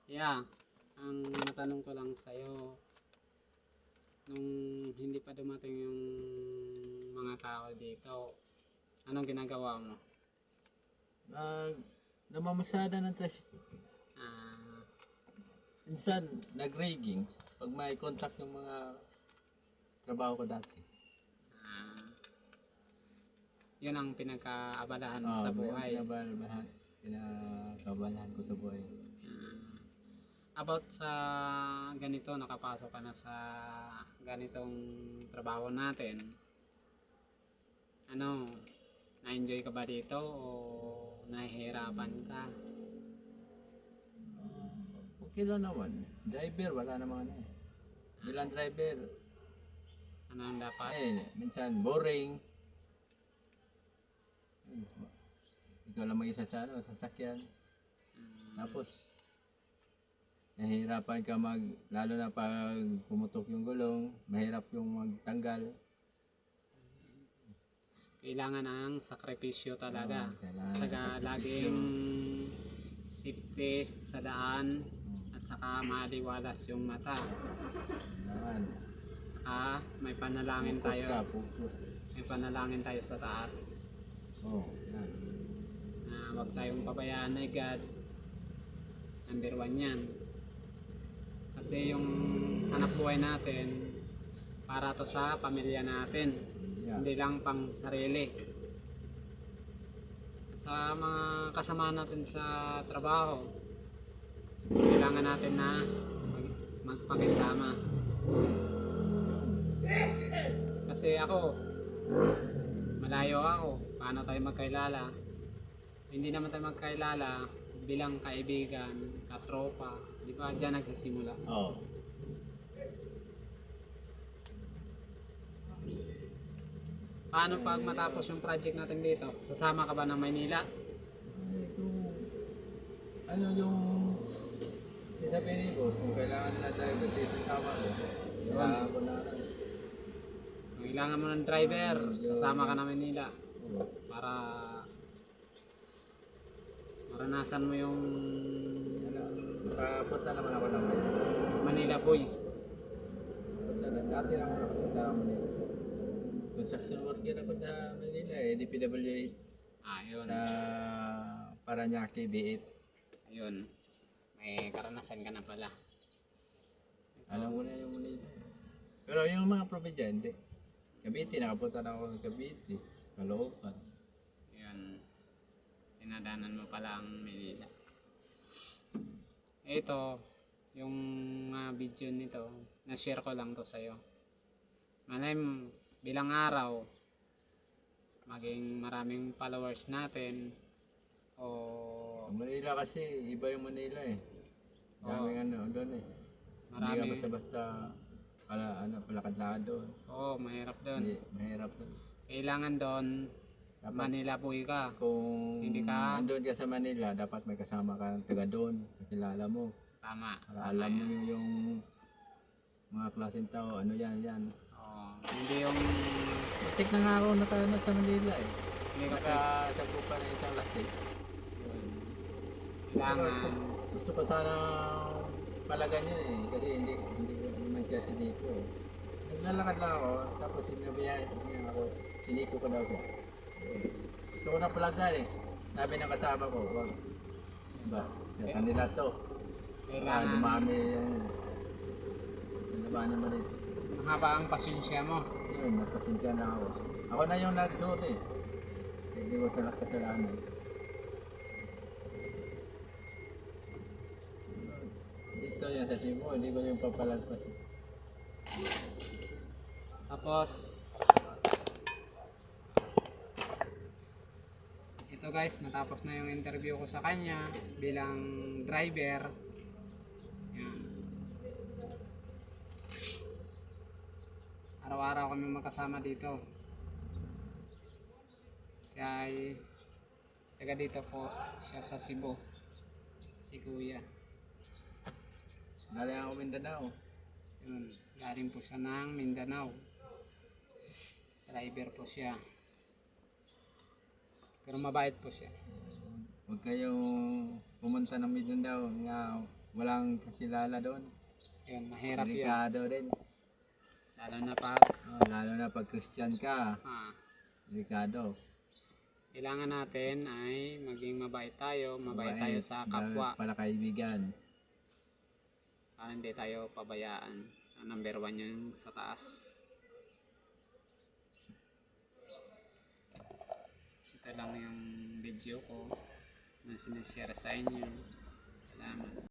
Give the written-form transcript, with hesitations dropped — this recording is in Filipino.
Yeah, ang matanong ko lang sa'yo, nung hindi pa dumating yung mga tao dito, anong ginagawa mo? Namamasada ng tricycle. Ah, Minsan, nag-rigging. Pag may contract yung mga trabaho ko dati. ah, yun ang pinagkaabalahan mo sa buhay. Pinakabalahan ko sa buhay. About sa ganito, nakapasok ka na sa ganitong trabaho natin, ano, na-enjoy ka ba dito o nahihirapan ka? Okay lang naman. Driver, wala namang ano eh. Bilang driver, Ano ang dapat? minsan boring. Ikaw lang mag-isa sa sasakyan. Tapos, nahihirapan ka lalo na pag pumutok yung gulong, mahirap yung magtanggal. Kailangan ng sakripisyo talaga. Kailangan ng Saka sakripisyo. laging safety sa daan at saka maliwalas yung mata. Kailangan. Saka may panalangin Focus ka, tayo. focus. May panalangin tayo sa taas. Yan. Na huwag tayong pabayaan ni God. Number 1 yan. Kasi yung hanap buhay natin, para to sa pamilya natin. Yeah. Hindi lang pang sarili. At sa mga kasama natin sa trabaho, kailangan natin na magpakisama. Kasi ako, malayo ako. Paano tayo magkailala? Hindi naman tayo magkailala bilang kaibigan, katropa. Di ba? Diyan nagsisimula. Oh. Paano pag matapos yung project natin dito? Sasama ka ba ng Maynila? Ano yung sasabihin ni boss, kung kailangan na driver, dito sama ko. Kailangan ko na. Kailangan mo ng driver, sasama ka ng Maynila para maranasan mo yung Papunta naman ako ng Manila. Manila boy. Punta na. Dati lang ako nakapunta ng Manila. Construction worker ako sa Manila DPWH. Ayun. Sa Paranaque, B8. Ayun. May karanasan ka na pala. Alam ko na yung Manila. Pero yung mga probinsya, hindi. Cavite, nakapunta na ako sa Cavite. Caloocan. Ayun. Tinadanan mo pala ang Manila. Ito, yung video nito, na-share ko lang to sa'yo. Malay mo, bilang araw, maging maraming followers natin, o Ang Manila kasi, iba yung Manila eh. Maraming doon eh. Hindi ka basta-basta palakad doon. Oo, mahirap doon. Hindi, mahirap doon. Kailangan doon, Dapat, Manila boy ka. kung Hindi ka- andun ka sa Manila, dapat may kasama ka taga doon, kakilala mo. Tama. Para alam mo yung mga klaseng tao, ano yan. Oo, hindi yung Matik na nga ako natanat sa Manila eh. hindi ka Nakasagupan na isang lasik. kailangan. Gusto ko sana palagan yun eh, kasi hindi ko naman siya siniko eh. Naglalakad lang ako, tapos sinabihan niya ako, siniko ko daw siya. Gusto ko na palagan eh. Sabi ng kasama ko, wag. Diba? Sa kanila to. Kailangan. Dumami yung labanan mo rin. Mahaba ang pasensya mo. Yun, nagpasensya na ako. Ako na yung nagsuot eh. Hindi ko sa kasalanan. Dito yan sa Cebu, hindi ko yung papalagpas. Tapos, ito guys, natapos na yung interview ko sa kanya bilang driver. Yan. Araw-araw kami magkasama dito. Siya ay taga dito po, siya sa Cebu. Si Kuya. Galing ako Mindanao. Yun, galing po siya ng Mindanao. Driver po siya. Pero mabait po siya. Huwag kayong pumunta ng Mindanao nga walang kakilala doon. Yun, mahirap yun. Delikado din. Lalo na pag, Lalo na pag Christian ka, delikado. kailangan natin ay maging mabait tayo, mabait tayo sa kapwa. Para kaibigan. Para hindi tayo pabayaan. Number 1 yun sa taas. Ito lang yung video ko na sinishare sa inyo. Salamat.